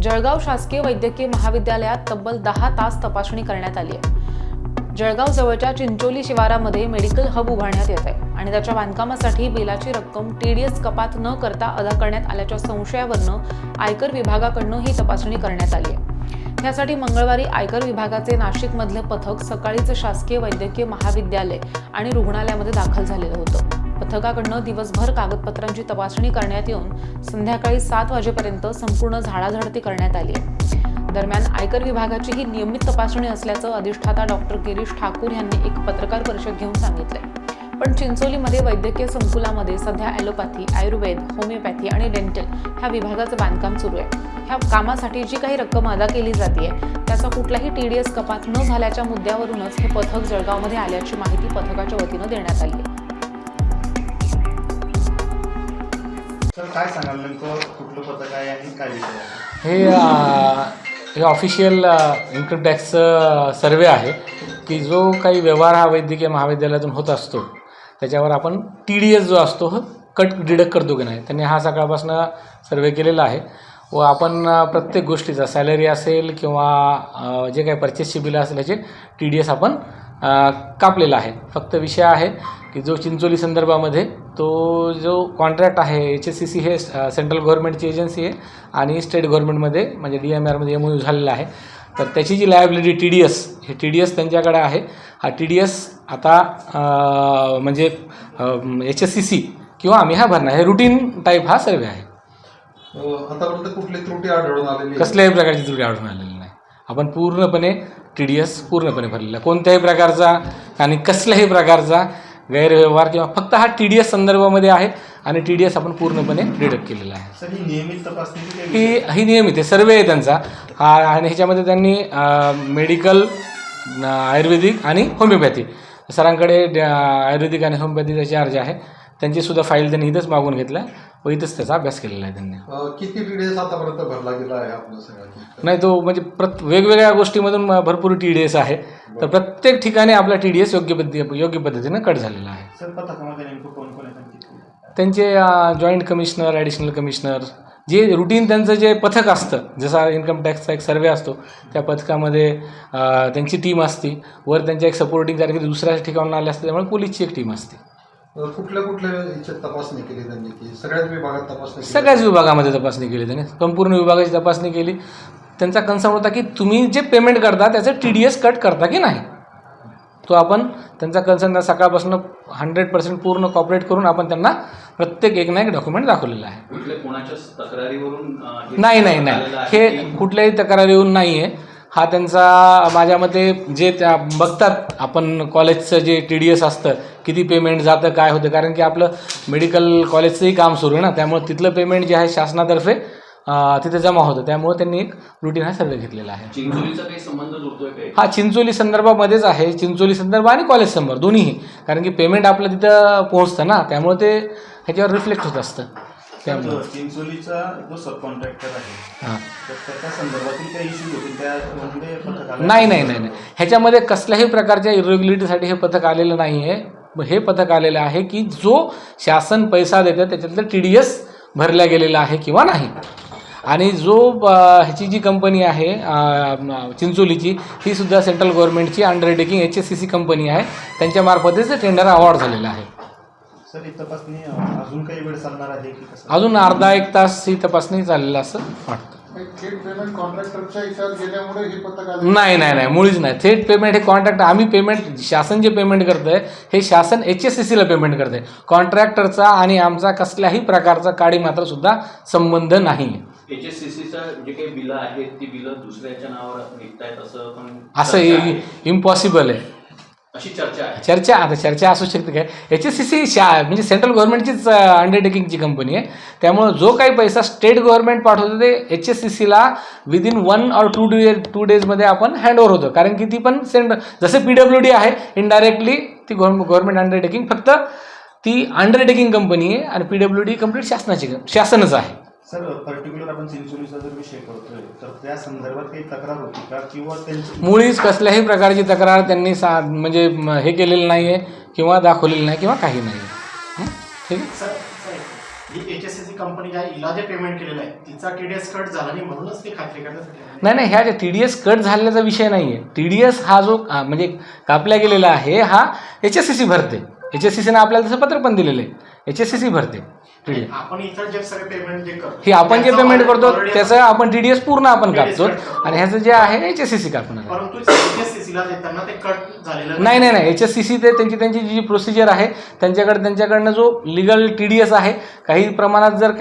जळगाव शासकीय वैद्यकीय महाविद्यालयात तब्बल 10 तास तपासणी करण्यात आली आहे। जळगाव जवळच्या चिंचोली शिवारामध्ये मेडिकल हब उभारण्यात येत आहे आणि त्याच्या बांधकामासाठी बिलाची रक्कम TDS कपात न करता अदा करण्यात आल्याच्या संशयावरून आयकर विभागाकडून ही तपासणी करण्यात आली आहे। त्यासाठी मंगळवारी आयकर विभागाचे नाशिकमधले पथक सकाळीच शासकीय वैद्यकीय महाविद्यालय आणि रुग्णालयामध्ये दाखल झालेलं होतं। पथकाकडून दिवसभर कागदपत्रांची तपासणी करण्यात येऊन संध्याकाळी 7 वाजेपर्यंत संपूर्ण झाडाझडती करण्यात आली आहे। दरम्यान आयकर विभागाची ही नियमित तपासणी असल्याचं अधिष्ठाता डॉक्टर गिरीश ठाकूर यांनी एक पत्रकार परिषद घेऊन सांगितलंय। पण चिंचोलीमध्ये वैद्यकीय संकुलामध्ये सध्या ॲलोपॅथी, आयुर्वेद, होमिओपॅथी आणि डेंटल ह्या विभागाचं बांधकाम सुरू आहे। ह्या कामासाठी जी काही रक्कम अदा केली जाते त्याचा कुठलाही TDS कपात न झाल्याच्या मुद्द्यावरूनच हे पथक जळगावमध्ये आल्याची माहिती पथकाच्या वतीनं देण्यात आली आहे। सर काय सांगाल नेमकं कुठलं पथक आहे आणि काय विषय आहे? हे ऑफिशियल इन्कम टॅक्स सर्वे आहे की जो काही व्यवहार हा वैद्यकीय महाविद्यालयातून होत असतो त्याच्यावर आपण TDS जो असतो कट डिडक्ट करतो की नाही, त्यांनी हा सकाळपासून सर्वे केलेला आहे व आपण प्रत्येक गोष्टीचा सॅलरी असेल किंवा जे काही परचेसची बिलं असेल याचे TDS आपण कापलेला आहे। फक्त विषय आहे की जो चिंचोली संदर्भामध्ये तो जो कॉन्ट्रॅक्ट आहे HSCC हे सेंट्रल गव्हर्नमेंटची एजन्सी आहे आणि स्टेट गव्हर्नमेंटमध्ये म्हणजे DMR मध्ये MOU झालेला आहे, तर त्याची जी लायबिलिटी TDS हे TDS त्यांच्याकडे आहे। हा TDS आता म्हणजे HSCC किंवा आम्ही हा भरणार, हे रुटीन टाईप हा सर्वे आहे। आतापर्यंत कुठली त्रुटी आढळून आलेली? कसल्याही प्रकारची त्रुटी आढळून आलेली नाही। आपण पूर्णपणे TDS पूर्णपणे भरलेला, कोणत्याही प्रकारचा आणि कसल्याही प्रकारचा गैरव्यवहार किंवा फक्त हा TDS संदर्भामध्ये आहे आणि TDS आपण पूर्णपणे डिडक्ट केलेला आहे। सर ही नियमित तपासणी ही नियमित आहे, सर्वे आहे त्यांचा हा आणि ह्याच्यामध्ये त्यांनी मेडिकल, आयुर्वेदिक आणि होमिओपॅथी सरांकडे आयुर्वेदिक आणि होमिओपॅथीचा चार्ज आहे, त्यांचीसुद्धा फाईल त्यांनी इथंच मागून घेतला व इथंच त्याचा अभ्यास केलेला आहे त्यांनी। किती TDS आतापर्यंत भरला गेला आहे आपल्या सगळ्यात? नाही, तो म्हणजे वेगवेगळ्या गोष्टीमधून भरपूर TDS आहे, तर प्रत्येक ठिकाणी आपला TDS योग्य पद्धतीनं कट झालेला आहे। सर पथकामध्ये नेमकं कोण कोण आहे? त्यांचे जॉईंट कमिशनर, ॲडिशनल कमिशनर, जे रुटीन त्यांचं जे पथक असतं, जसा इन्कम टॅक्सचा एक सर्वे असतो त्या पथकामध्ये त्यांची टीम असते, वर त्यांच्या एक सपोर्टिंग सारखी दुसऱ्या ठिकाणून आले असते, त्यामुळे पोलीसची एक टीम असते। कुठल्या याच्यात तपासणी केली त्यांनी की सगळ्याच विभागात तपासणी? सगळ्याच विभागामध्ये तपासणी केली त्यांनी, संपूर्ण विभागाची तपासणी केली। त्यांचा कन्सर्न होता की तुम्ही जे पेमेंट करता त्याचं TDS कट करता की नाही, तो आपण त्यांचा कन्सर्न सकाळपासून 100% पूर्ण कॉपरेट करून आपण त्यांना प्रत्येक एक ना एक डॉक्युमेंट दाखवलेलं आहे। नाही, हे कुठल्याही तक्रारीवरून नाही आहे। हा त्यांचा माझ्या मते जे त्या बघतात आपण कॉलेजचं जे TDS असतं किती पेमेंट जातं काय होतं, कारण की आपलं मेडिकल कॉलेजचंही काम सुरू आहे ना, त्यामुळे तिथलं पेमेंट जे आहे शासनातर्फे तिथे जमा होतं, त्यामुळे त्यांनी एक रुटीन हा सर्वे घेतलेला आहे। चिंचोलीचा काही संबंध जोडतोय काय? हा चिंचोली संदर्भामध्येच आहे, चिंचोली संदर्भ आणि कॉलेज संदर्भ दोन्हीही, कारण की पेमेंट आपलं तिथं पोहोचतं ना, त्यामुळे ते ह्याच्यावर रिफ्लेक्ट होत असतं। त्यामुळे चिंचोलीचा जो सब कॉन्ट्रॅक्टर आहे हां, त्या संदर्भातील काही इश्यूज होतील त्यामध्ये पथकाला? नाही, ह्याच्यामध्ये कसल्याही प्रकारच्या इरेग्युलरिटीसाठी हे पथक आलेलं नाही आहे। हे पथक आलेलं आहे की जो शासन पैसा देतं त्याच्यातलं TDS भरल्या गेलेला आहे किंवा नाही, आणि जो ह्याची जी कंपनी आहे चिंचोलीची ही सुद्धा सेंट्रल गव्हर्नमेंटची अंडरटेकिंग HSCC कंपनी आहे, त्यांच्यामार्फतच टेंडर अवॉर्ड झालेला आहे। सर ही तपासणी अजून काही वेळ चालणार आहे की कसं? अजून अर्धा एक तास ही तपासणी चाललेलं असं वाटतं। थेट पेमेंट कॉन्ट्रॅक्टरच्या हिच्यात गेल्यामुळे हे पथक नाही, मुळीच नाही। थेट पेमेंट हे कॉन्ट्रॅक्ट आम्ही पेमेंट शासन जे पेमेंट करतंय हे शासन HSCCला पेमेंट करतंय, कॉन्ट्रॅक्टरचा आणि आमचा कसल्याही प्रकारचा काडी मात्र सुद्धा संबंध नाही। HSCCचा जे काही बिलं आहेत ती बिलं दुसऱ्याच्या नावावर निघतायत असं इम्पॉसिबल आहे। अशी चर्चा आहे। चर्चा असू शकते काय, HSCC म्हणजे सेंट्रल गव्हर्नमेंटचीच अंडरटेकिंगची कंपनी आहे, त्यामुळे जो काही पैसा स्टेट गव्हर्नमेंट पाठवतं ते HSCCला विदिन 1 or 2 डेजमध्ये आपण हँडओव्हर होतं, कारण की ती पण जसे PWD आहे इनडायरेक्टली ती गव्हर्नमेंट अंडरटेकिंग, फक्त ती अंडरटेकिंग कंपनी आहे आणि PWD कम्प्लीट शासनच आहे। सर पर्टिक्युलर आपण चिंचोलीचा जर विषय करतोय तर त्या संदर्भात काही तक्रार होती का किंवा त्यांची? मुळीच कसल्याही प्रकारची तक्रार त्यांनी म्हणजे हे केलेलं नाही आहे किंवा दाखवलेलं नाही किंवा काही नाही। ठीक आहे। ही HSCC कंपनी ज्या हिला जे पेमेंट केलेलं आहे तिचा TDS कट झाला नाही म्हणूनच ते खात्री करण्यासाठी नाही ह्या ज्या TDS कट झालेल्याचा विषय नाही आहे. TDS हा जो म्हणजे कापला गेलेला आहे हा HSCC भरते. HSCCनं आपल्याला तसं पत्र पण दिलेलं आहे. HSCC भरते TDS. आपण इतर जे सगळे पेमेंट जे करतो हे आपण जे पेमेंट करतो त्याचं आपण TDS पूर्ण आपण TDS कापतो कट करतो. आणि ह्याचं जे आहे HSCC कापणार आहे. परंतु HSCC ला देताना ते कट झालेलं नाही HSCC ते त्यांची जी प्रोसिजर आहे त्यांच्याकडनं जो लिगल TDS आहे काही प्रमाणात जर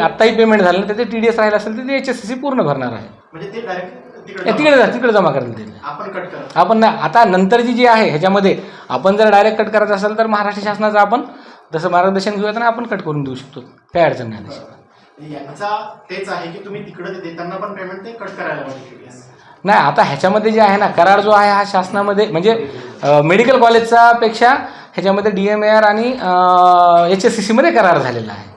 आत्ताही पेमेंट झालं तर ते TDS राहिलं असेल तर ते HSCC पूर्ण भरणार आहे. म्हणजे ते डायरेक्ट तिकडे जमा करतील. आपण कट करतो. आपण आता नंतरची जी आहे ह्याच्यामध्ये आपण जर डायरेक्ट कट करायचं असेल तर महाराष्ट्र शासनाचं आपण जसं मार्गदर्शन घेऊया तर आपण कट करून देऊ शकतो. काही अडचण नाही त्याची. यांचा तेच आहे की तुम्ही तिकडे देताना पण पेमेंट ते कट करायला पाहिजे TDS. नाही आता ह्याच्यामध्ये जे आहे ना करार जो आहे हा शासनामध्ये म्हणजे मेडिकल कॉलेजचा पेक्षा ह्याच्यामध्ये DMAR आणि HSCCमध्ये करार झालेला आहे.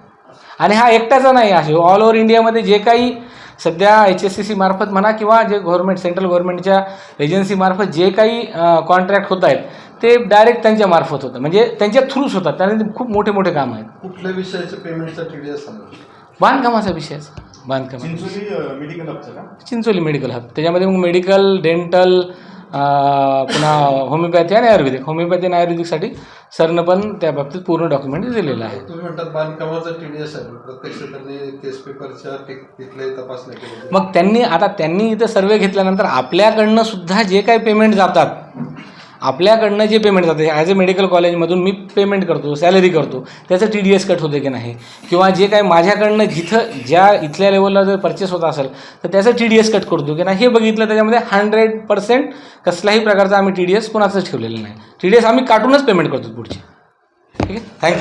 आणि हा एकट्याचा नाही आहे. ऑल ओव्हर इंडियामध्ये जे काही सध्या HSCC मार्फत म्हणा किंवा जे गव्हर्नमेंट सेंट्रल गव्हर्नमेंटच्या एजन्सी मार्फत जे काही कॉन्ट्रॅक्ट होत आहेत ते डायरेक्ट त्यांच्या मार्फत होतं म्हणजे त्यांच्या थ्रूच होतात. त्यांनी खूप मोठे काम आहेत. कुठल्या विषयाच्या पेमेंटचा TDS सांगा. बांधकामाचा विषयाचा बांधकाम चिंचोली मेडिकल हबचं का? चिंचोली मेडिकल हब त्याच्यामध्ये मग मेडिकल डेंटल पुन्हा होमिओपॅथी आणि आयुर्वेदिक. होमिओपॅथी आणि आयुर्वेदिकसाठी सरनं पण त्या बाबतीत पूर्ण डॉक्युमेंट दिलेलं आहे. तुम्ही म्हणतात बांधकामाचा TDS आहे प्रत्यक्ष त्यांनी केस पेपरच्या तिथल्याही तपासण्या केल्या. मग त्यांनी इथं सर्वे घेतल्यानंतर आपल्याकडनं सुद्धा जे काही पेमेंट जातात आपल्याकडनं जे पेमेंट जातं ॲज अ मेडिकल कॉलेजमधून मी पेमेंट करतो सॅलरी करतो त्याचं TDS कट होते की नाही किंवा जे काही माझ्याकडनं इथल्या लेवलला जर परचेस होत असेल तर त्याचं TDS कट करतो की नाही हे बघितलं. त्याच्यामध्ये 100% कसल्याही प्रकारचा आम्ही TDS कोणाचंच ठेवलेलं नाही. TDS आम्ही काटूनच पेमेंट करतो पुढची. ठीक आहे थँक्यू.